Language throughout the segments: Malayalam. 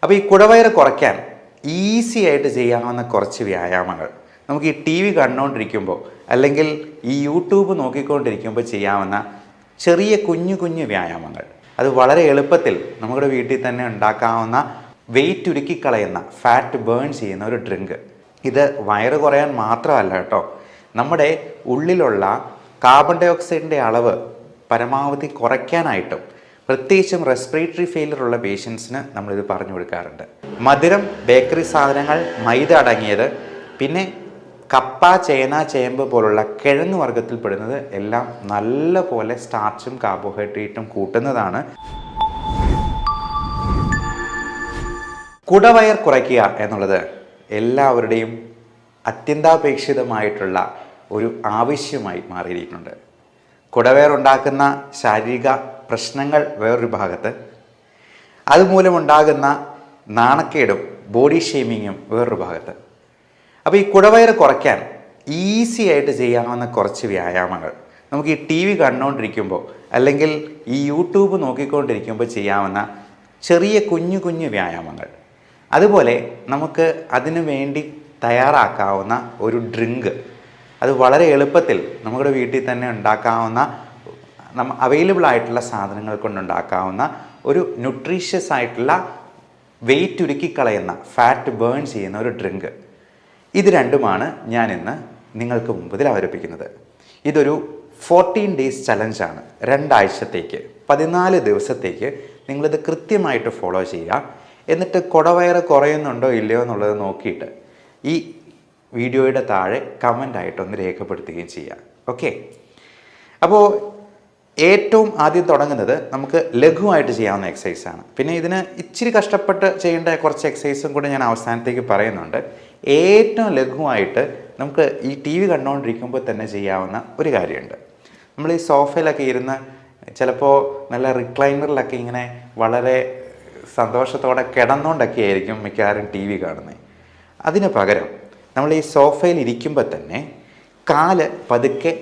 അപ്പോൾ ഈ കുടവയറ് കുറയ്ക്കാൻ ഈസി ആയിട്ട് ചെയ്യാവുന്ന കുറച്ച് വ്യായാമങ്ങൾ നമുക്ക് ഈ ടി വി കണ്ടുകൊണ്ടിരിക്കുമ്പോൾ അല്ലെങ്കിൽ ഈ യൂട്യൂബ് നോക്കിക്കൊണ്ടിരിക്കുമ്പോൾ ചെയ്യാവുന്ന ചെറിയ കുഞ്ഞു കുഞ്ഞു വ്യായാമങ്ങൾ, അത് വളരെ എളുപ്പത്തിൽ നമ്മുടെ വീട്ടിൽ തന്നെ ഉണ്ടാക്കാവുന്ന വെയിറ്റ് ഉരുക്കിക്കളയുന്ന, ഫാറ്റ് ബേൺ ചെയ്യുന്ന ഒരു ഡ്രിങ്ക്. ഇത് വയറ് കുറയാൻ മാത്രമല്ല കേട്ടോ, നമ്മുടെ ഉള്ളിലുള്ള കാർബൺ ഡൈ ഓക്സൈഡിൻ്റെ അളവ് പരമാവധി കുറയ്ക്കാനായിട്ടും, പ്രത്യേകിച്ചും റെസ്പിറേറ്ററി ഫെയിലിയർ ഉള്ള പേഷ്യൻസിന് നമ്മളിത് പറഞ്ഞു കൊടുക്കാറുണ്ട്. മധുരം, ബേക്കറി സാധനങ്ങൾ, മൈദ അടങ്ങിയത്, പിന്നെ കപ്പ, ചേന, ചേമ്പ് പോലുള്ള കിഴങ്ങ് വർഗ്ഗത്തിൽപ്പെടുന്നത് എല്ലാം നല്ല പോലെ സ്റ്റാർച്ചും കാർബോഹൈഡ്രേറ്റും കൂട്ടുന്നതാണ്. കുടവയർ കുറയ്ക്കുക എന്നുള്ളത് എല്ലാവരുടെയും അത്യന്താപേക്ഷിതമായിട്ടുള്ള ഒരു ആവശ്യമായി മാറിയിരിക്കുന്നുണ്ട്. കുടവയർ ഉണ്ടാക്കുന്ന ശാരീരിക പ്രശ്നങ്ങൾ വേറൊരു ഭാഗത്ത്, അതുമൂലമുണ്ടാകുന്ന നാണക്കേടും ബോഡി ഷെയ്മിങ്ങും വേറൊരു ഭാഗത്ത്. അപ്പോൾ ഈ കുടവയറ് കുറയ്ക്കാൻ ഈസി ആയിട്ട് ചെയ്യാവുന്ന കുറച്ച് വ്യായാമങ്ങൾ നമുക്ക് ഈ ടി വി കണ്ടുകൊണ്ടിരിക്കുമ്പോൾ അല്ലെങ്കിൽ ഈ യൂട്യൂബ് നോക്കിക്കൊണ്ടിരിക്കുമ്പോൾ ചെയ്യാവുന്ന ചെറിയ കുഞ്ഞു കുഞ്ഞു വ്യായാമങ്ങൾ, അതുപോലെ നമുക്ക് അതിനു വേണ്ടി തയ്യാറാക്കാവുന്ന ഒരു ഡ്രിങ്ക്, അത് വളരെ എളുപ്പത്തിൽ നമ്മുടെ വീട്ടിൽ തന്നെ ഉണ്ടാക്കാവുന്ന, അവൈലബിൾ ആയിട്ടുള്ള സാധനങ്ങൾ കൊണ്ടുണ്ടാക്കാവുന്ന ഒരു ന്യൂട്രീഷ്യസ് ആയിട്ടുള്ള വെയിറ്റ് ഉരുക്കിക്കളയുന്ന, ഫാറ്റ് ബേൺ ചെയ്യുന്ന ഒരു ഡ്രിങ്ക്. ഇത് രണ്ടുമാണ് ഞാൻ ഇന്ന് നിങ്ങൾക്ക് മുമ്പിൽ അവതരിപ്പിക്കുന്നത്. ഇതൊരു 14 ഡേയ്സ് ചലഞ്ചാണ്. 2 ആഴ്ചത്തേക്ക് 14 ദിവസത്തേക്ക് നിങ്ങളിത് കൃത്യമായിട്ട് ഫോളോ ചെയ്യുക. എന്നിട്ട് കുടവയറ് കുറയുന്നുണ്ടോ ഇല്ലയോ എന്നുള്ളത് നോക്കിയിട്ട് ഈ വീഡിയോയുടെ താഴെ കമൻ്റായിട്ടൊന്ന് രേഖപ്പെടുത്തുകയും ചെയ്യുക. ഓക്കെ, അപ്പോൾ ഏറ്റവും ആദ്യം തുടങ്ങുന്നത് നമുക്ക് ലഘുവായിട്ട് ചെയ്യാവുന്ന എക്സസൈസാണ്. പിന്നെ ഇതിന് ഇച്ചിരി കഷ്ടപ്പെട്ട് ചെയ്യേണ്ട കുറച്ച് എക്സസൈസും കൂടെ ഞാൻ അവസാനത്തേക്ക് പറയുന്നുണ്ട്. ഏറ്റവും ലഘുവായിട്ട് നമുക്ക് ഈ ടി വി കണ്ടുകൊണ്ടിരിക്കുമ്പോൾ തന്നെ ചെയ്യാവുന്ന ഒരു കാര്യമുണ്ട്. നമ്മൾ ഈ സോഫയിലൊക്കെ ഇരുന്ന് ചിലപ്പോൾ നല്ല റിക്ലൈനറിലൊക്കെ ഇങ്ങനെ വളരെ സന്തോഷത്തോടെ കിടന്നുകൊണ്ടൊക്കെ ആയിരിക്കും മിക്കവാറും ടി വി കാണുന്നത്. അതിന് പകരം നമ്മൾ ഈ സോഫയിൽ ഇരിക്കുമ്പോൾ തന്നെ കാല് പതുക്കെ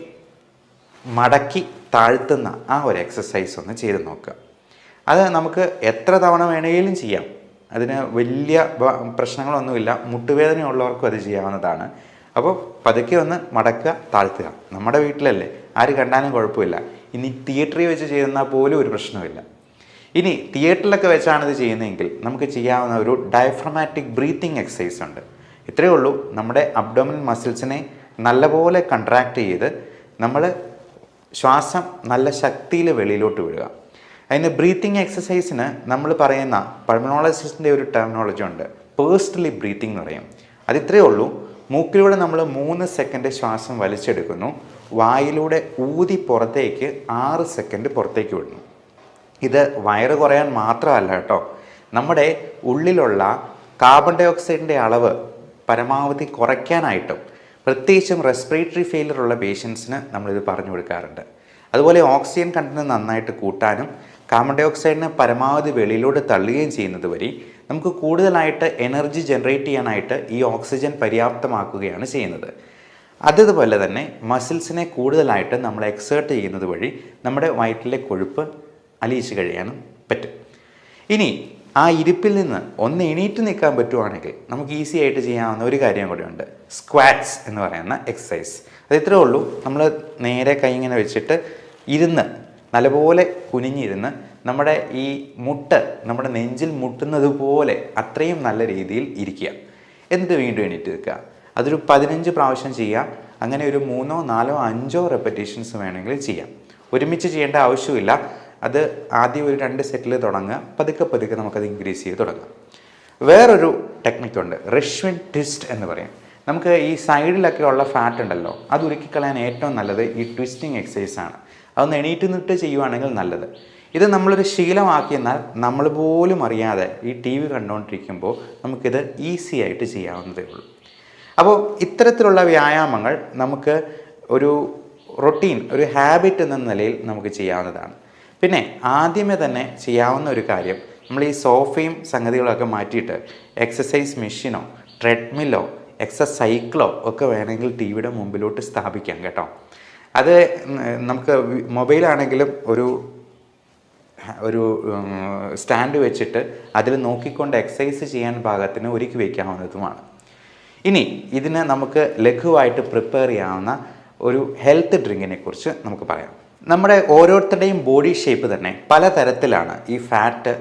മടക്കി താഴ്ത്തുന്ന ആ ഒരു എക്സസൈസ് ഒന്ന് ചെയ്ത് നോക്കുക. അത് നമുക്ക് എത്ര തവണ വേണമെങ്കിലും ചെയ്യാം. അതിന് വലിയ പ്രശ്നങ്ങളൊന്നുമില്ല. മുട്ടുവേദനയുള്ളവർക്കും അത് ചെയ്യാവുന്നതാണ്. അപ്പോൾ പതുക്കെ ഒന്ന് മടക്കുക, താഴ്ത്തുക. നമ്മുടെ വീട്ടിലല്ലേ, ആര് കണ്ടാലും കുഴപ്പമില്ല. ഇനി തിയേറ്ററിൽ വെച്ച് ചെയ്യുന്നാൽ പോലും ഒരു പ്രശ്നമില്ല. ഇനി തിയേറ്ററിലൊക്കെ വെച്ചാണ് ഇത് ചെയ്യുന്നതെങ്കിൽ നമുക്ക് ചെയ്യാവുന്ന ഒരു ഡയഫ്രമാറ്റിക് ബ്രീത്തിങ് എക്സസൈസ് ഉണ്ട്. ഇത്രയേ ഉള്ളൂ. നമ്മുടെ അബ്ഡോമിനൽ മസിൽസിനെ നല്ലപോലെ കൺട്രാക്റ്റ് ചെയ്ത് നമ്മൾ ശ്വാസം നല്ല ശക്തിയിൽ വെളിയിലോട്ട് വിടുക. അതിന് ബ്രീത്തിങ് എക്സസൈസിന് നമ്മൾ പറയുന്ന പൾമണോളജിസ്റ്റിൻ്റെ ഒരു ടെർമിനോളജി ഉണ്ട്, പേഴ്സണലി ബ്രീത്തിങ് എന്ന് പറയും. അതിത്രയേ ഉള്ളൂ. മൂക്കിലൂടെ നമ്മൾ 3 സെക്കൻഡ് ശ്വാസം വലിച്ചെടുക്കുന്നു, വായിലൂടെ ഊതി പുറത്തേക്ക് 6 സെക്കൻഡ് പുറത്തേക്ക് വിടുന്നു. ഇത് വയറ് കുറയാൻ മാത്രമല്ല കേട്ടോ, നമ്മുടെ ഉള്ളിലുള്ള കാർബൺ ഡൈ ഓക്സൈഡിൻ്റെ അളവ് പരമാവധി കുറയ്ക്കാനായിട്ടും, പ്രത്യേകിച്ചും റെസ്പിറേറ്ററി ഫെയിലിയർ ഉള്ള പേഷ്യൻസിന് നമ്മളിത് പറഞ്ഞു കൊടുക്കാറുണ്ട്. അതുപോലെ ഓക്സിജൻ കണ്ടന്റ് നന്നായിട്ട് കൂട്ടാനും കാർബൺ ഡൈ ഓക്സൈഡിനെ പരമാവധി വെളിയിലോട്ട് തള്ളുകയും ചെയ്യുന്നത് വഴി നമുക്ക് കൂടുതലായിട്ട് എനർജി ജനറേറ്റ് ചെയ്യാനായിട്ട് ഈ ഓക്സിജൻ പര്യാപ്തമാക്കുകയാണ് ചെയ്യുന്നത്. അതുപോലെ തന്നെ മസിൽസിനെ കൂടുതലായിട്ട് നമ്മൾ എക്സേർട്ട് ചെയ്യുന്നത് വഴി നമ്മുടെ വയറ്റിലെ കൊഴുപ്പ് അലിയിച്ച് കഴിയാനും പറ്റും. ഇനി ആ ഇരിപ്പിൽ നിന്ന് ഒന്ന് എണീറ്റ് നിൽക്കാൻ പറ്റുവാണെങ്കിൽ നമുക്ക് ഈസി ആയിട്ട് ചെയ്യാവുന്ന ഒരു കാര്യം കൂടെയുണ്ട്, സ്ക്വാറ്റ്സ് എന്ന് പറയുന്ന എക്സസൈസ്. അത് ഇത്രേ ഉള്ളൂ. നമ്മൾ നേരെ കൈ ഇങ്ങനെ വെച്ചിട്ട് ഇരുന്ന് നല്ലപോലെ കുനിഞ്ഞിരുന്ന് നമ്മുടെ ഈ മുട്ട് നമ്മുടെ നെഞ്ചിൽ മുട്ടുന്നത് പോലെ അത്രയും നല്ല രീതിയിൽ ഇരിക്കുക. എന്നിട്ട് വീണ്ടും എണീറ്റ് നിൽക്കുക. അതൊരു 15 പ്രാവശ്യം ചെയ്യാം. അങ്ങനെ ഒരു 3, 4, 5 റെപ്പറ്റീഷൻസ് വേണമെങ്കിൽ ചെയ്യാം. ഒരുമിച്ച് ചെയ്യേണ്ട ആവശ്യമില്ല. അത് ആദ്യം ഒരു 2 സെറ്റിൽ തുടങ്ങുക, പതുക്കെ പതുക്കെ നമുക്കത് ഇൻക്രീസ് ചെയ്ത് തുടങ്ങാം. വേറൊരു ടെക്നിക്കുണ്ട്, റഷ്യൻ ട്വിസ്റ്റ് എന്ന് പറയും. നമുക്ക് ഈ സൈഡിലൊക്കെ ഉള്ള ഫാറ്റ് ഉണ്ടല്ലോ, അത് ഉരുക്കിക്കളയാൻ ഏറ്റവും നല്ലത് ഈ ട്വിസ്റ്റിംഗ് എക്സസൈസാണ്. അതൊന്ന് എണീറ്റ് നിന്നിട്ട് ചെയ്യുവാണെങ്കിൽ നല്ലത്. ഇത് നമ്മളൊരു ശീലമാക്കിയെന്നാൽ നമ്മൾ പോലും അറിയാതെ ഈ ടി വി കണ്ടുകൊണ്ടിരിക്കുമ്പോൾ നമുക്കിത് ഈസി ആയിട്ട് ചെയ്യാവുന്നതേ ഉള്ളൂ. അപ്പോൾ ഇത്തരത്തിലുള്ള വ്യായാമങ്ങൾ നമുക്ക് ഒരു റൊട്ടീൻ, ഒരു ഹാബിറ്റ് എന്ന നിലയിൽ നമുക്ക് ചെയ്യാവുന്നതാണ്. പിന്നെ ആദ്യമേ തന്നെ ചെയ്യാവുന്ന ഒരു കാര്യം, നമ്മൾ ഈ സോഫയും സംഗതികളൊക്കെ മാറ്റിയിട്ട് എക്സസൈസ് മെഷീനോ ട്രെഡ്മില്ലോ സൈക്കിളോ ഒക്കെ വേണമെങ്കിൽ ടി വിയുടെ മുമ്പിലോട്ട് സ്ഥാപിക്കാം കേട്ടോ. അത് നമുക്ക് മൊബൈലാണെങ്കിലും ഒരു ഒരു സ്റ്റാൻഡ് വെച്ചിട്ട് അതിൽ നോക്കിക്കൊണ്ട് എക്സസൈസ് ചെയ്യാൻ പാകത്തിന് ഒരുക്കി വയ്ക്കാവുന്നതുമാണ്. ഇനി ഇതിന് നമുക്ക് ലഘുവായിട്ട് പ്രിപ്പയർ ചെയ്യാവുന്ന ഒരു ഹെൽത്ത് ഡ്രിങ്കിനെ കുറിച്ച് നമുക്ക് പറയാം. നമ്മുടെ ഓരോരുത്തരുടെയും ബോഡി ഷേപ്പ് തന്നെ പലതരത്തിലാണ് ഈ ഫാറ്റ്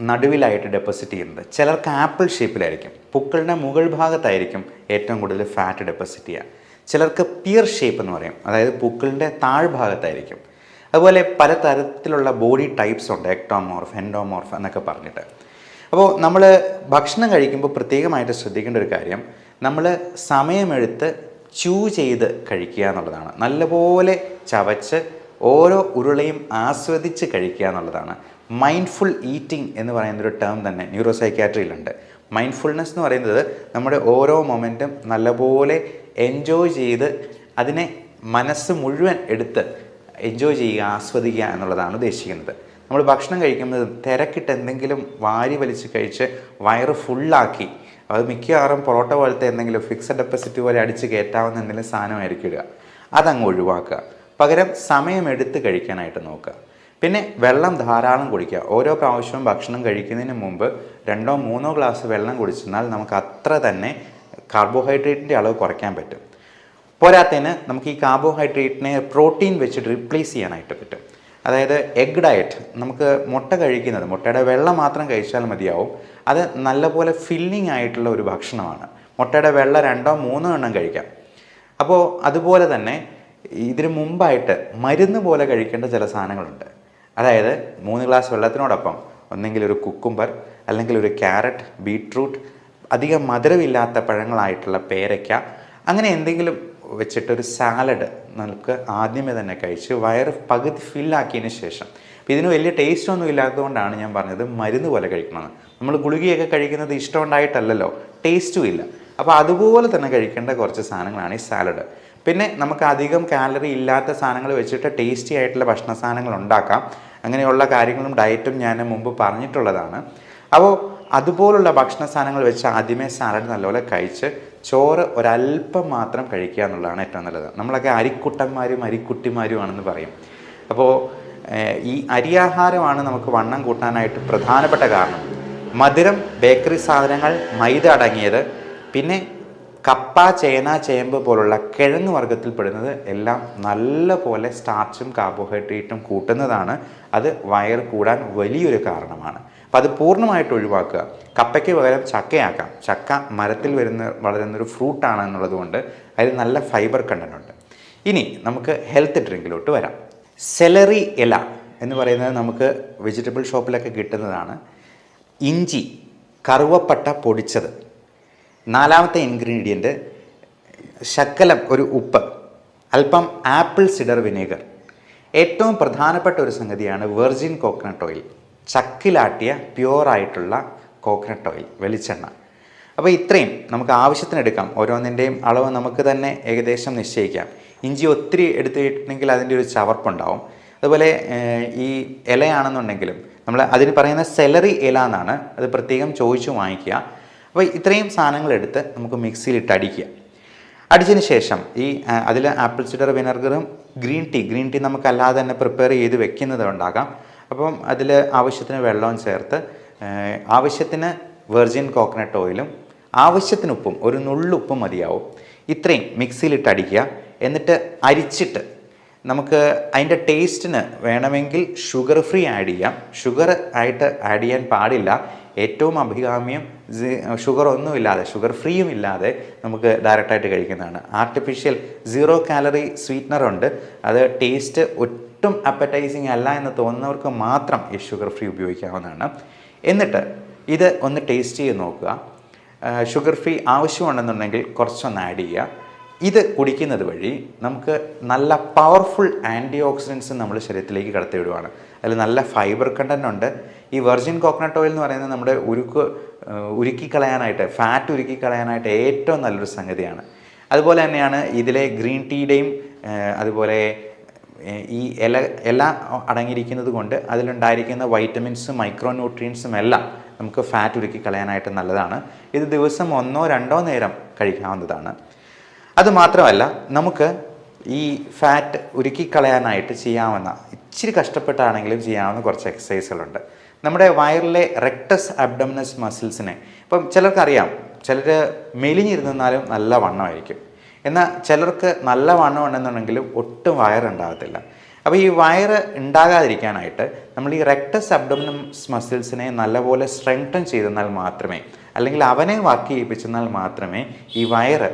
നടുവിലായിട്ട് ഡെപ്പോസിറ്റ് ചെയ്യുന്നത്. ചിലർക്ക് ആപ്പിൾ ഷേപ്പിലായിരിക്കും, പുക്കളുടെ മുകൾ ഭാഗത്തായിരിക്കും ഏറ്റവും കൂടുതൽ ഫാറ്റ് ഡെപ്പോസിറ്റ് ചെയ്യുക. ചിലർക്ക് പിയർ ഷേപ്പ് എന്ന് പറയും, അതായത് പുക്കളുടെ താഴ്ഭാഗത്തായിരിക്കും. അതുപോലെ പലതരത്തിലുള്ള ബോഡി ടൈപ്സ് ഉണ്ട്, എക്ടോമോർഫ്, എൻഡോമോർഫ് എന്നൊക്കെ പറഞ്ഞിട്ട്. അപ്പോൾ നമ്മൾ ഭക്ഷണം കഴിക്കുമ്പോൾ പ്രത്യേകമായിട്ട് ശ്രദ്ധിക്കേണ്ട ഒരു കാര്യം, നമ്മൾ സമയമെടുത്ത് ചൂ ചെയ്ത് കഴിക്കുക എന്നുള്ളതാണ്. നല്ലപോലെ ചവച്ച് ഓരോ ഉരുളയും ആസ്വദിച്ച് കഴിക്കുക എന്നുള്ളതാണ്. മൈൻഡ്ഫുൾ ഈറ്റിംഗ് എന്ന് പറയുന്നൊരു ടേം തന്നെ ന്യൂറോ സൈക്യാട്രിയിലുണ്ട്. മൈൻഡ്ഫുൾനെസ് എന്ന് പറയുന്നത് നമ്മുടെ ഓരോ മൊമെൻറ്റും നല്ലപോലെ എൻജോയ് ചെയ്ത് അതിനെ മനസ്സ് മുഴുവൻ എടുത്ത് എൻജോയ് ചെയ്യുക, ആസ്വദിക്കുക എന്നുള്ളതാണ് ഉദ്ദേശിക്കുന്നത്. നമ്മൾ ഭക്ഷണം കഴിക്കുമ്പോൾ തിരക്കിട്ട് എന്തെങ്കിലും വാരി വലിച്ച് കഴിച്ച് വയറ് ഫുള്ളാക്കി, അത് മിക്കവാറും പൊറോട്ട പോലത്തെ എന്തെങ്കിലും ഫിക്സഡ് ഡെപ്പോസിറ്റ് പോലെ അടിച്ച് കയറ്റാവുന്ന എന്തെങ്കിലും സാധനമായിരിക്കും ഇടുക. അതങ്ങ് ഒഴിവാക്കുക. പകരം സമയമെടുത്ത് കഴിക്കാനായിട്ട് നോക്കുക. പിന്നെ വെള്ളം ധാരാളം കുടിക്കുക. ഓരോ പ്രാവശ്യവും ഭക്ഷണം കഴിക്കുന്നതിന് മുമ്പ് 2-3 ഗ്ലാസ് വെള്ളം കുടിച്ചെന്നാൽ നമുക്ക് അത്ര തന്നെ കാർബോഹൈഡ്രേറ്റിൻ്റെ അളവ് കുറയ്ക്കാൻ പറ്റും. പോരാത്തതിന് നമുക്ക് ഈ കാർബോഹൈഡ്രേറ്റിനെ പ്രോട്ടീൻ വെച്ചിട്ട് റീപ്ലേസ് ചെയ്യാനായിട്ട് പറ്റും. അതായത് എഗ് ഡയറ്റ്, നമുക്ക് മുട്ട കഴിക്കുന്നത്, മുട്ടയുടെ വെള്ള മാത്രം കഴിച്ചാൽ മതിയാവും. അത് നല്ലപോലെ ഫില്ലിംഗ് ആയിട്ടുള്ള ഒരു ഭക്ഷണമാണ്. മുട്ടയുടെ വെള്ള 2-3 എണ്ണം കഴിക്കാം. അപ്പോൾ അതുപോലെ തന്നെ ഇതിന് മുമ്പായിട്ട് മരുന്ന് പോലെ കഴിക്കേണ്ട ചില സാധനങ്ങളുണ്ട്. അതായത് 3 ഗ്ലാസ് വെള്ളത്തിനോടൊപ്പം ഒന്നെങ്കിൽ ഒരു കുക്കുംബർ, അല്ലെങ്കിൽ ഒരു ക്യാരറ്റ്, ബീട്രൂട്ട്, അധികം മധുരമില്ലാത്ത പഴങ്ങളായിട്ടുള്ള പേരയ്ക്ക, അങ്ങനെ എന്തെങ്കിലും വെച്ചിട്ടൊരു സാലഡ് നമുക്ക് ആദ്യമേ തന്നെ കഴിച്ച് വയറ് പകുതി ഫില്ലാക്കിയതിന് ശേഷം, അപ്പോൾ ഇതിന് വലിയ ടേസ്റ്റ് ഒന്നും ഇല്ലാത്തതുകൊണ്ടാണ് ഞാൻ പറഞ്ഞത് മരുന്ന് പോലെ കഴിക്കണമെന്ന്. നമ്മൾ ഗുളികയൊക്കെ കഴിക്കുന്നത് ഇഷ്ടമുണ്ടായിട്ടല്ലല്ലോ, ടേസ്റ്റും ഇല്ല. അപ്പോൾ അതുപോലെ തന്നെ കഴിക്കേണ്ട കുറച്ച് സാധനങ്ങളാണ് ഈ സാലഡ്. പിന്നെ നമുക്ക് അധികം കാലറി ഇല്ലാത്ത സാധനങ്ങൾ വെച്ചിട്ട് ടേസ്റ്റി ആയിട്ടുള്ള ഭക്ഷണ സാധനങ്ങൾ ഉണ്ടാക്കാം. അങ്ങനെയുള്ള കാര്യങ്ങളും ഡയറ്റും ഞാൻ മുമ്പ് പറഞ്ഞിട്ടുള്ളതാണ്. അപ്പോൾ അതുപോലുള്ള ഭക്ഷണ സാധനങ്ങൾ വെച്ച് ആദ്യമേ സാലഡ് നല്ലപോലെ കഴിച്ച് ചോറ് ഒരല്പം മാത്രം കഴിക്കുക എന്നുള്ളതാണ് ഏറ്റവും നല്ലത്. നമ്മളൊക്കെ അരിക്കുട്ടന്മാരും അരിക്കുട്ടിമാരുമാണെന്ന് പറയും. അപ്പോൾ ഈ അരിയാഹാരമാണ് നമുക്ക് വണ്ണം കൂട്ടാനായിട്ട് പ്രധാനപ്പെട്ട കാരണം. മധുരം, ബേക്കറി സാധനങ്ങൾ, മൈദ അടങ്ങിയത്, പിന്നെ കപ്പ, ചേന, ചേമ്പ് പോലുള്ള കിഴങ്ങ് വർഗ്ഗത്തിൽപ്പെടുന്നത് എല്ലാം നല്ല പോലെ സ്റ്റാർച്ചും കാർബോഹൈഡ്രേറ്റും കൂട്ടുന്നതാണ്. അത് വയർ കൂടാൻ വലിയൊരു കാരണമാണ്. അപ്പോൾ അത് പൂർണ്ണമായിട്ട് ഒഴിവാക്കുക. കപ്പയ്ക്ക് പകരം ചക്കയാക്കാം. ചക്ക മരത്തിൽ വളരുന്നൊരു ഫ്രൂട്ടാണ് എന്നുള്ളത് കൊണ്ട് അതിൽ നല്ല ഫൈബർ കണ്ടന്റ് ഉണ്ട്. ഇനി നമുക്ക് ഹെൽത്ത് ഡ്രിങ്കിലോട്ട് വരാം. സെലറി ഇല എന്ന് പറയുന്നത് നമുക്ക് വെജിറ്റബിൾ ഷോപ്പിലൊക്കെ കിട്ടുന്നതാണ്. ഇഞ്ചി, കറുവപ്പട്ട പൊടിച്ചത്. 4ാമത്തെ ഇൻഗ്രീഡിയൻറ്റ് ശകലം ഒരു ഉപ്പ്, അല്പം ആപ്പിൾ സിഡർ വിനേഗർ. ഏറ്റവും പ്രധാനപ്പെട്ട ഒരു സംഗതിയാണ് വെർജിൻ കോക്കനട്ട് ഓയിൽ, ചക്കിലാട്ടിയ പ്യുവറായിട്ടുള്ള കോക്കനട്ട് ഓയിൽ, വെളിച്ചെണ്ണ. അപ്പോൾ ഇത്രയും നമുക്ക് ആവശ്യത്തിനെടുക്കാം. ഓരോന്നിൻ്റെയും അളവ് നമുക്ക് തന്നെ ഏകദേശം നിശ്ചയിക്കാം. ഇഞ്ചി ഒത്തിരി എടുത്തിട്ടുണ്ടെങ്കിൽ അതിൻ്റെ ഒരു ചവർപ്പുണ്ടാവും. അതുപോലെ ഈ ഇലയാണെന്നുണ്ടെങ്കിലും നമ്മൾ അതിന് പറയുന്ന സെലറി ഇല എന്നാണ്, അത് പ്രത്യേകം ചോദിച്ചു വാങ്ങിക്കുക. അപ്പോൾ ഇത്രയും സാധനങ്ങളെടുത്ത് നമുക്ക് മിക്സിയിലിട്ട് അടിക്കുക. അടിച്ചതിന് ശേഷം ഈ അതിൽ ആപ്പിൾ സിഡർ വിനെഗറും ഗ്രീൻ ടീ നമുക്കല്ലാതെ തന്നെ പ്രിപ്പയർ ചെയ്ത് വെക്കുന്നത് ഉണ്ടാകാം. അപ്പം അതിൽ ആവശ്യത്തിന് വെള്ളവും ചേർത്ത്, ആവശ്യത്തിന് വെർജിൻ കോക്കനട്ട് ഓയിലും, ആവശ്യത്തിന് ഉപ്പും, ഒരു നുള്ളുപ്പും മതിയാവും. ഇത്രയും മിക്സിയിലിട്ട് അടിക്കുക. എന്നിട്ട് അരിച്ചിട്ട് നമുക്ക് അതിൻ്റെ ടേസ്റ്റിന് വേണമെങ്കിൽ ഷുഗർ ഫ്രീ ആഡ് ചെയ്യാം. ഷുഗർ ആയിട്ട് ആഡ് ചെയ്യാൻ പാടില്ല. ഏറ്റവും അഭികാമ്യം ഷുഗർ ഒന്നുമില്ലാതെ, ഷുഗർ ഫ്രീയും ഇല്ലാതെ നമുക്ക് ഡയറക്റ്റായിട്ട് കഴിക്കുന്നതാണ്. ആർട്ടിഫിഷ്യൽ 0 കാലറി സ്വീറ്റ്നറുണ്ട്. അത് ടേസ്റ്റ് ഒട്ടും അപ്പറ്റൈസിങ് അല്ല എന്ന് തോന്നുന്നവർക്ക് മാത്രം ഈ ഷുഗർ ഫ്രീ ഉപയോഗിക്കാവുന്നതാണ്. എന്നിട്ട് ഇത് ഒന്ന് ടേസ്റ്റ് ചെയ്ത് നോക്കുക. ഷുഗർ ഫ്രീ ആവശ്യമുണ്ടെന്നുണ്ടെങ്കിൽ കുറച്ചൊന്ന് ആഡ് ചെയ്യുക. ഇത് കുടിക്കുന്നത് വഴി നമുക്ക് നല്ല പവർഫുൾ ആൻറ്റി ഓക്സിഡൻസ് നമ്മൾ ശരീരത്തിലേക്ക് കടത്തിവിടുവാണ്. അതിൽ നല്ല ഫൈബർ കണ്ടന്റ് ഉണ്ട്. ഈ വെർജിൻ കോക്കനട്ട് ഓയിൽ എന്ന് പറയുന്നത് നമ്മുടെ ഉരുക്കിക്കളയാനായിട്ട്, ഫാറ്റ് ഉരുക്കിക്കളയാനായിട്ട് ഏറ്റവും നല്ലൊരു സംഗതിയാണ്. അതുപോലെ തന്നെയാണ് ഇതിലെ ഗ്രീൻ ടീയുടെയും അതുപോലെ ഈ ഇല അടങ്ങിയിരിക്കുന്നത് കൊണ്ട് അതിലുണ്ടായിരിക്കുന്ന വൈറ്റമിൻസും മൈക്രോ ന്യൂട്രിയൻസും എല്ലാം നമുക്ക് ഫാറ്റ് ഉരുക്കിക്കളയാനായിട്ട് നല്ലതാണ്. ഇത് ദിവസം 1-2 നേരം കഴിക്കാവുന്നതാണ്. അതുമാത്രമല്ല, നമുക്ക് ഈ ഫാറ്റ് ഉരുക്കിക്കളയാനായിട്ട് ചെയ്യാവുന്ന ഇച്ചിരി കഷ്ടപ്പെട്ടാണെങ്കിലും ചെയ്യാവുന്ന കുറച്ച് എക്സസൈസുകളുണ്ട്. നമ്മുടെ വയറിലെ റെക്ടസ് അബ്ഡോമിനസ് മസിൽസിനെ ഇപ്പം ചിലർക്കറിയാം, ചിലർ മെലിഞ്ഞിരുന്നാലും നല്ല വണ്ണമായിരിക്കും, എന്നാൽ ചിലർക്ക് നല്ല വണ്ണം ഉണ്ടെന്നുണ്ടെങ്കിലും ഒട്ടും വയറുണ്ടാകത്തില്ല. അപ്പോൾ ഈ വയറ് ഉണ്ടാകാതിരിക്കാനായിട്ട് നമ്മൾ ഈ റെക്ടസ് അബ്ഡോമിനസ് മസിൽസിനെ നല്ലപോലെ സ്ട്രെങ്തൻ ചെയ്തെന്നാൽ മാത്രമേ, അല്ലെങ്കിൽ അവനെ വർക്ക് ചെയ്യിപ്പിച്ചെന്നാൽ മാത്രമേ ഈ വയറ്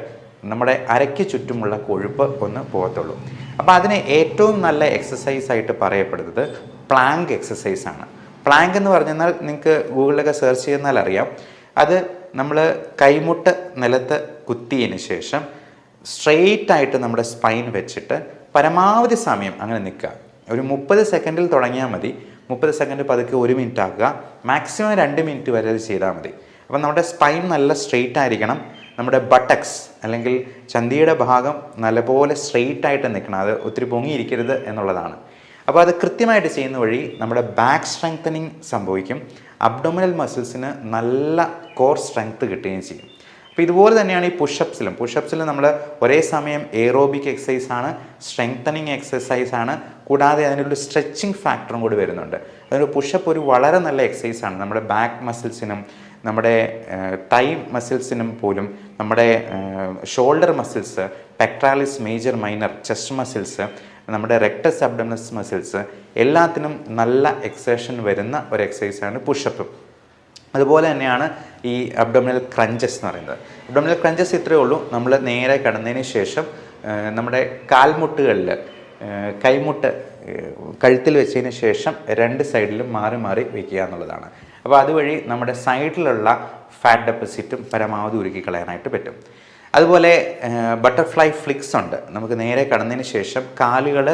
നമ്മുടെ അരയ്ക്ക് ചുറ്റുമുള്ള കൊഴുപ്പ് ഒന്ന് പോകത്തുള്ളൂ. അപ്പോൾ അതിന് ഏറ്റവും നല്ല എക്സസൈസായിട്ട് പറയപ്പെടുന്നത് പ്ലാങ്ക് എക്സസൈസാണ്. പ്ലാങ്ക് എന്ന് പറഞ്ഞാൽ നിങ്ങൾക്ക് ഗൂഗിളിലൊക്കെ സെർച്ച് ചെയ്യുന്നാൽ അറിയാം. അത് നമ്മൾ കൈമുട്ട് നിലത്ത് കുത്തിയതിന് ശേഷം സ്ട്രെയിറ്റ് ആയിട്ട് നമ്മുടെ സ്പൈൻ വെച്ചിട്ട് പരമാവധി സമയം അങ്ങനെ നിൽക്കുക. ഒരു 30 സെക്കൻഡിൽ തുടങ്ങിയാൽ മതി. 30 സെക്കൻഡ് പതുക്കെ 1 മിനിറ്റ് ആക്കുക. മാക്സിമം 2 മിനിറ്റ് വരെ അത് ചെയ്താൽ മതി. അപ്പം നമ്മുടെ സ്പൈൻ നല്ല സ്ട്രെയിറ്റ് ആയിരിക്കണം. നമ്മുടെ ബട്ടക്സ് അല്ലെങ്കിൽ ചന്തിയുടെ ഭാഗം നല്ലപോലെ സ്ട്രെയിറ്റ് ആയിട്ട് നിൽക്കണം. അത് ഒത്തിരി പൊങ്ങിയിരിക്കരുത് എന്നുള്ളതാണ്. അപ്പോൾ അത് കൃത്യമായിട്ട് ചെയ്യുന്ന വഴി നമ്മുടെ ബാക്ക് സ്ട്രെങ്തനിങ് സംഭവിക്കും. അബ്ഡോമിനൽ മസിൽസിന് നല്ല കോർ സ്ട്രെങ്ത് കിട്ടുകയും ചെയ്യും. അപ്പോൾ ഇതുപോലെ തന്നെയാണ് ഈ പുഷപ്സിലും നമ്മൾ ഒരേ സമയം എയറോബിക് എക്സസൈസാണ്, സ്ട്രെങ്തനിങ് എക്സസൈസാണ്, കൂടാതെ അതിനൊരു സ്ട്രെച്ചിങ് ഫാക്ടറും കൂടി വരുന്നുണ്ട്. അതിനൊരു പുഷപ്പ് ഒരു വളരെ നല്ല എക്സസൈസാണ്. നമ്മുടെ ബാക്ക് മസിൽസിനും നമ്മുടെ തൈ മസിൽസിനും പോലും, നമ്മുടെ shoulder muscles, pectoralis major minor, chest muscles, നമ്മുടെ റെക്ടസ് അബ്ഡോമിനസ് മസിൽസ് എല്ലാത്തിനും നല്ല എക്സേഷൻ വരുന്ന ഒരു എക്സസൈസാണ് പുഷപ്പ്. അതുപോലെ തന്നെയാണ് ഈ അബ്ഡോമിനൽ ക്രഞ്ചസ് എന്ന് പറയുന്നത്. അബ്ഡോമിനൽ ക്രഞ്ചസ് ഇത്രയേ ഉള്ളൂ. നമ്മൾ നേരെ കിടന്നതിന് ശേഷം നമ്മുടെ കാൽമുട്ടുകളിൽ കൈമുട്ട് കഴുത്തിൽ വെച്ചതിന് ശേഷം 2 സൈഡിലും മാറി മാറി വയ്ക്കുക എന്നുള്ളതാണ്. അപ്പോൾ അതുവഴി നമ്മുടെ സൈഡിലുള്ള ഫാറ്റ് ഡെപ്പോസിറ്റും പരമാവധി ഉരുക്കി കളയാനായിട്ട് പറ്റും. അതുപോലെ ബട്ടർഫ്ലൈ ഫ്ലിക്സ് ഉണ്ട്. നമുക്ക് നേരെ കടന്നതിന് ശേഷം കാലുകൾ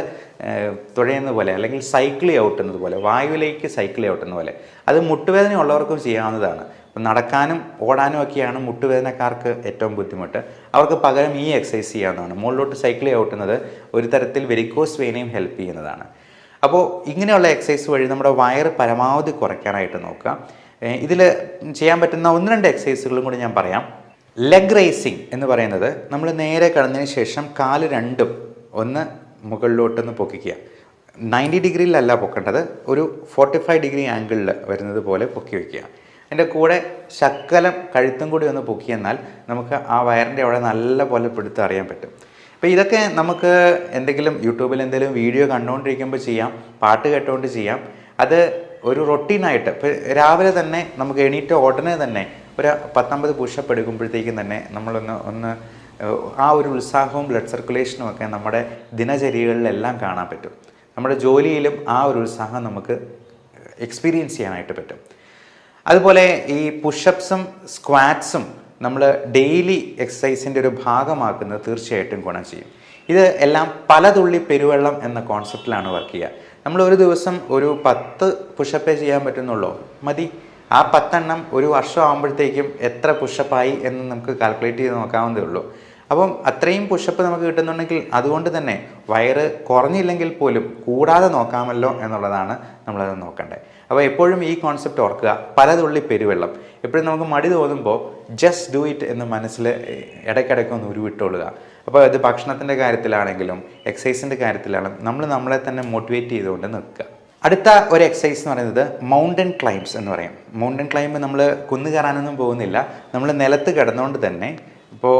തുഴയുന്ന പോലെ അല്ലെങ്കിൽ സൈക്കിൾ ഔട്ടുന്നത് പോലെ, വായുവിലേക്ക് സൈക്കിൾ ഔട്ടുന്ന പോലെ, അത് മുട്ടുവേദന ഉള്ളവർക്കും ചെയ്യാവുന്നതാണ്. നടക്കാനും ഓടാനും ഒക്കെയാണ് മുട്ടുവേദനക്കാർക്ക് ഏറ്റവും ബുദ്ധിമുട്ട്. അവർക്ക് പകരം ഈ എക്സസൈസ് ചെയ്യാവുന്നതാണ്. മുകളിലോട്ട് സൈക്കിൾ ഔട്ടുന്നത് ഒരു തരത്തിൽ വെരിക്കോസ് വെയിനെയും ഹെൽപ്പ് ചെയ്യുന്നതാണ്. അപ്പോൾ ഇങ്ങനെയുള്ള എക്സസൈസ് വഴി നമ്മുടെ വയറ് പരമാവധി കുറയ്ക്കാനായിട്ട് നോക്കുക. ഇതിൽ ചെയ്യാൻ പറ്റുന്ന 1-2 എക്സസൈസുകളും കൂടി ഞാൻ പറയാം. ലെഗ് റേസിംഗ് എന്ന് പറയുന്നത് നമ്മൾ നേരെ കിടന്നതിന് ശേഷം കാല് രണ്ടും ഒന്ന് മുകളിലോട്ടൊന്ന് പൊക്കിക്കുക. 90 ഡിഗ്രിയിലല്ല പൊക്കേണ്ടത്, ഒരു 45 ഡിഗ്രി ആംഗിളിൽ വരുന്നത് പോലെ പൊക്കി വയ്ക്കുക. അതിൻ്റെ കൂടെ ശക്കലം കഴുത്തും കൂടി ഒന്ന് പൊക്കിയെന്നാൽ നമുക്ക് ആ വയറിൻ്റെ അവിടെ നല്ല പോലെ പിടുത്തം അറിയാൻ പറ്റും. അപ്പോൾ ഇതൊക്കെ നമുക്ക് എന്തെങ്കിലും യൂട്യൂബിൽ എന്തെങ്കിലും വീഡിയോ കണ്ടുകൊണ്ടിരിക്കുമ്പോൾ ചെയ്യാം, പാട്ട് കേട്ടുകൊണ്ട് ചെയ്യാം. അത് ഒരു റൊട്ടീനായിട്ട് ഇപ്പോൾ രാവിലെ തന്നെ നമുക്ക് എണീറ്റ് ഉടനെ തന്നെ ഒരു 10-50 പുഷപ്പ് എടുക്കുമ്പോഴത്തേക്കും തന്നെ നമ്മളൊന്ന് ആ ഒരു ഉത്സാഹവും ബ്ലഡ് സർക്കുലേഷനും ഒക്കെ നമ്മുടെ ദിനചര്യകളിലെല്ലാം കാണാൻ പറ്റും. നമ്മുടെ ജോലിയിലും ആ ഒരു ഉത്സാഹം നമുക്ക് എക്സ്പീരിയൻസ് ചെയ്യാനായിട്ട് പറ്റും. അതുപോലെ ഈ പുഷപ്സും സ്ക്വാറ്റ്സും നമ്മൾ ഡെയിലി എക്സസൈസിൻ്റെ ഒരു ഭാഗമാക്കുന്നത് തീർച്ചയായിട്ടും ഗുണം ചെയ്യും. ഇത് എല്ലാം പല തുള്ളി പെരുവെള്ളം എന്ന കോൺസെപ്റ്റിലാണ് വർക്ക് ചെയ്യുക. നമ്മൾ ഒരു ദിവസം ഒരു 10 പുഷപ്പേ ചെയ്യാൻ പറ്റുന്നുള്ളൂ, മതി. ആ 10 എണ്ണം ഒരു വർഷം ആകുമ്പോഴത്തേക്കും എത്ര പുഷപ്പായി എന്ന് നമുക്ക് കാൽക്കുലേറ്റ് ചെയ്ത് നോക്കാവുന്നതേ ഉള്ളൂ. അപ്പം അത്രയും പുഷപ്പ് നമുക്ക് കിട്ടുന്നുണ്ടെങ്കിൽ അതുകൊണ്ട് തന്നെ വയറ് കുറഞ്ഞില്ലെങ്കിൽ പോലും കൂടാതെ നോക്കാമല്ലോ എന്നുള്ളതാണ് നമ്മളത് നോക്കേണ്ടത്. അപ്പോൾ എപ്പോഴും ഈ കോൺസെപ്റ്റ് ഓർക്കുക, പലതുള്ളി പെരുവെള്ളം. എപ്പോഴും നമുക്ക് മടി തോന്നുമ്പോൾ ജസ്റ്റ് ഡു ഇറ്റ് എന്ന് മനസ്സിൽ ഇടയ്ക്കിടയ്ക്കൊന്ന് ഉരുവിട്ടുകൊള്ളുക. അപ്പോൾ അത് ഭക്ഷണത്തിൻ്റെ കാര്യത്തിലാണെങ്കിലും എക്സസൈസിൻ്റെ കാര്യത്തിലാണെങ്കിലും നമ്മൾ നമ്മളെ തന്നെ മോട്ടിവേറ്റ് ചെയ്തുകൊണ്ട് നിൽക്കുക. അടുത്ത ഒരു എക്സസൈസ് എന്ന് പറയുന്നത് മൗണ്ടൻ ക്ലൈംബ്സ് എന്ന് പറയും. മൗണ്ടൻ ക്ലൈംബ് നമ്മൾ കുന്ന് കയറാനൊന്നും പോകുന്നില്ല, നമ്മൾ നിലത്ത് കിടന്നുകൊണ്ട് തന്നെ ഇപ്പോൾ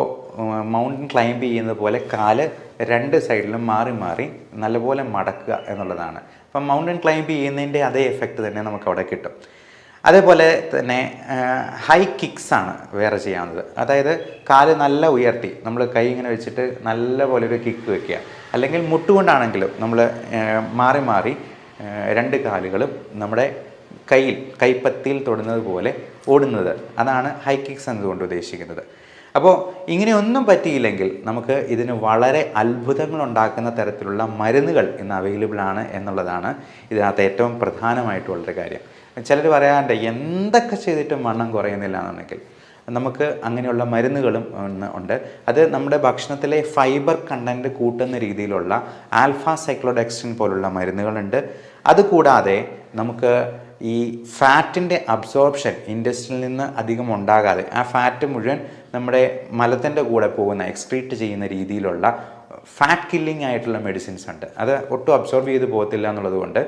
മൗണ്ടൻ ക്ലൈംബ് ചെയ്യുന്നത് പോലെ കാല് 2 സൈഡിലും മാറി മാറി നല്ലപോലെ മടക്കുക എന്നുള്ളതാണ്. അപ്പം മൗണ്ടൻ ക്ലൈംബ് ചെയ്യുന്നതിൻ്റെ അതേ എഫക്റ്റ് തന്നെ നമുക്ക് അവിടെ കിട്ടും. അതേപോലെ തന്നെ ഹൈ കിക്സ് ആണ് വേറെ ചെയ്യാവുന്നത്. അതായത് കാല് നല്ല ഉയർത്തി നമ്മൾ കൈ ഇങ്ങനെ വെച്ചിട്ട് നല്ല പോലെ ഒരു കിക്ക് വെക്കുക, അല്ലെങ്കിൽ മുട്ടുകൊണ്ടാണെങ്കിലും നമ്മൾ മാറി മാറി 2 കാലുകളും നമ്മുടെ കൈപ്പത്തിയിൽ തൊടുന്നത് പോലെ ഓടുന്നത്, അതാണ് ഹൈ കിക്സ് എന്നതുകൊണ്ട് ഉദ്ദേശിക്കുന്നത്. അപ്പോൾ ഇങ്ങനെയൊന്നും പറ്റിയില്ലെങ്കിൽ നമുക്ക് ഇതിന് വളരെ അത്ഭുതങ്ങൾ ഉണ്ടാക്കുന്ന തരത്തിലുള്ള മരുന്നുകൾ ഇന്ന് അവൈലബിൾ ആണ് എന്നുള്ളതാണ് ഇതിനകത്ത് ഏറ്റവും പ്രധാനമായിട്ടുള്ളൊരു കാര്യം. ചിലർ പറയാണ്ട് എന്തൊക്കെ ചെയ്തിട്ടും വണ്ണം കുറയുന്നില്ല എന്നുണ്ടെങ്കിൽ നമുക്ക് അങ്ങനെയുള്ള മരുന്നുകളും ഉണ്ട്. അത് നമ്മുടെ ഭക്ഷണത്തിലെ ഫൈബർ കണ്ടൻറ്റ് കൂട്ടുന്ന രീതിയിലുള്ള ആൽഫ സൈക്ലോഡെക്സിൻ പോലുള്ള മരുന്നുകളുണ്ട്. അതുകൂടാതെ നമുക്ക് ഈ ഫാറ്റിൻ്റെ അബ്സോർപ്ഷൻ ഇൻഡസ്ട്രിയിൽ നിന്ന് അധികം ഉണ്ടാകാതെ ആ ഫാറ്റ് മുഴുവൻ നമ്മുടെ മലത്തിൻ്റെ കൂടെ പോകുന്ന എക്സ്ക്രീറ്റ് ചെയ്യുന്ന രീതിയിലുള്ള ഫാറ്റ് കില്ലിംഗ് ആയിട്ടുള്ള മെഡിസിൻസ് ഉണ്ട്. അത് ഒട്ടും അബ്സോർബ് ചെയ്ത് പോകത്തില്ല എന്നുള്ളത് കൊണ്ട്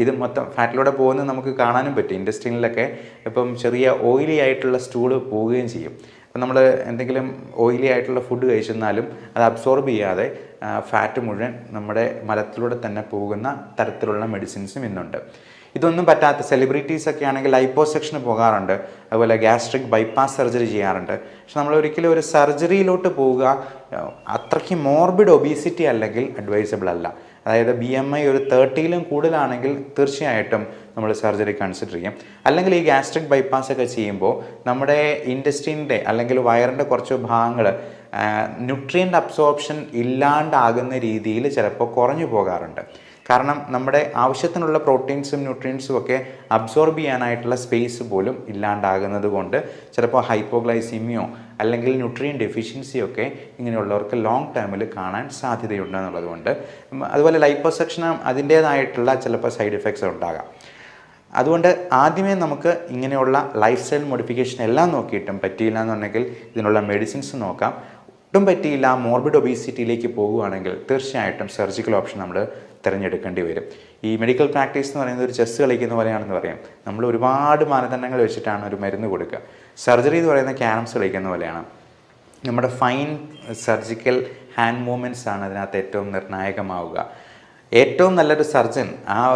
ഇത് മൊത്തം ഫാറ്റിലൂടെ പോകുന്നത് നമുക്ക് കാണാനും പറ്റും. ഇൻഡസ്ട്രീനിലൊക്കെ ഇപ്പം ചെറിയ ഓയിലി ആയിട്ടുള്ള സ്റ്റൂള് പോവുകയും ചെയ്യും. അപ്പം നമ്മൾ എന്തെങ്കിലും ഓയിലി ആയിട്ടുള്ള ഫുഡ് കഴിച്ചെന്നാലും അത് അബ്സോർബ് ചെയ്യാതെ ഫാറ്റ് മുഴുവൻ നമ്മുടെ മലത്തിലൂടെ തന്നെ പോകുന്ന തരത്തിലുള്ള മെഡിസിൻസും ഇന്നുണ്ട്. ഇതൊന്നും പറ്റാത്ത സെലിബ്രിറ്റീസൊക്കെ ആണെങ്കിൽ ലൈപ്പോസെക്ഷന് പോകാറുണ്ട്, അതുപോലെ ഗ്യാസ്ട്രിക് ബൈപ്പാസ് സർജറി ചെയ്യാറുണ്ട്. പക്ഷെ നമ്മൾ ഒരിക്കലും ഒരു സർജറിയിലോട്ട് പോവുക അത്രയ്ക്ക് മോർബിഡ് ഒബീസിറ്റി അല്ലെങ്കിൽ അഡ്വൈസബിൾ അല്ല. അതായത് BMI ഒരു 30-ലും കൂടുതലാണെങ്കിൽ തീർച്ചയായിട്ടും നമ്മൾ സർജറി കൺസിഡർ ചെയ്യും. അല്ലെങ്കിൽ ഈ ഗ്യാസ്ട്രിക് ബൈപ്പാസ് ഒക്കെ ചെയ്യുമ്പോൾ നമ്മുടെ ഇൻറ്റസ്റ്റൈനിൻ്റെ അല്ലെങ്കിൽ വയറിൻ്റെ കുറച്ച് ഭാഗങ്ങൾ ന്യൂട്രിയൻ്റ് അബ്സോർപ്ഷൻ ഇല്ലാണ്ടാകുന്ന രീതിയിൽ ചിലപ്പോൾ കുറഞ്ഞു പോകാറുണ്ട്. കാരണം നമ്മുടെ ആവശ്യത്തിനുള്ള പ്രോട്ടീൻസും ന്യൂട്രിയൻസും ഒക്കെ അബ്സോർബ് ചെയ്യാനായിട്ടുള്ള സ്പേസ് പോലും ഇല്ലാണ്ടാകുന്നത് കൊണ്ട് ചിലപ്പോൾ ഹൈപ്പോഗ്ലൈസീമിയോ അല്ലെങ്കിൽ ന്യൂട്രിയൻ ഡെഫിഷ്യൻസിയൊക്കെ ഇങ്ങനെയുള്ളവർക്ക് ലോങ് ടേമിൽ കാണാൻ സാധ്യതയുണ്ട് എന്നുള്ളതുകൊണ്ട്. അതുപോലെ ലൈപ്പോസെക്ഷന് അതിൻ്റേതായിട്ടുള്ള ചിലപ്പോൾ സൈഡ് എഫക്ട്സ് ഉണ്ടാകാം. അതുകൊണ്ട് ആദ്യമേ നമുക്ക് ഇങ്ങനെയുള്ള ലൈഫ് സ്റ്റൈൽ മോഡിഫിക്കേഷൻ എല്ലാം നോക്കിയിട്ടും പറ്റിയില്ല എന്നുണ്ടെങ്കിൽ ഇതിനുള്ള മെഡിസിൻസ് നോക്കാം. ഒട്ടും പറ്റിയില്ല, മോർബിഡ് ഒബീസിറ്റിയിലേക്ക് പോകുകയാണെങ്കിൽ തീർച്ചയായിട്ടും സർജിക്കൽ ഓപ്ഷൻ നമ്മൾ തിരഞ്ഞെടുക്കേണ്ടി വരും. ഈ മെഡിക്കൽ പ്രാക്ടീസ് എന്ന് പറയുന്നത് ഒരു ചെസ്സ് കളിക്കുന്ന പോലെയാണെന്ന് പറയാം. നമ്മൾ ഒരുപാട് മാനദണ്ഡങ്ങൾ വെച്ചിട്ടാണ് ഒരു മരുന്ന് കൊടുക്കുക. സർജറി എന്ന് പറയുന്ന ക്യാരംസ് കളിക്കുന്ന പോലെയാണ്. നമ്മുടെ ഫൈൻ സർജിക്കൽ ഹാൻഡ് മൂവ്മെൻറ്റ്സ് ആണ് അതിനകത്ത് ഏറ്റവും നിർണായകമാവുക. ഏറ്റവും നല്ലൊരു സർജൻ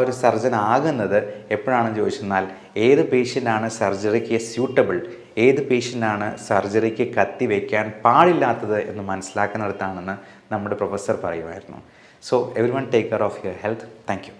ഒരു സർജൻ ആകുന്നത് എപ്പോഴാണെന്ന് ചോദിച്ചെന്നാൽ ഏത് പേഷ്യൻ്റാണ് സർജറിക്ക് സ്യൂട്ടബിൾ, ഏത് പേഷ്യൻ്റാണ് സർജറിക്ക് കത്തി വയ്ക്കാൻ പാടില്ലാത്തത് എന്ന് മനസ്സിലാക്കുന്നിടത്താണെന്ന് നമ്മുടെ പ്രൊഫസർ പറയുമായിരുന്നു. So everyone take care of your health. Thank you.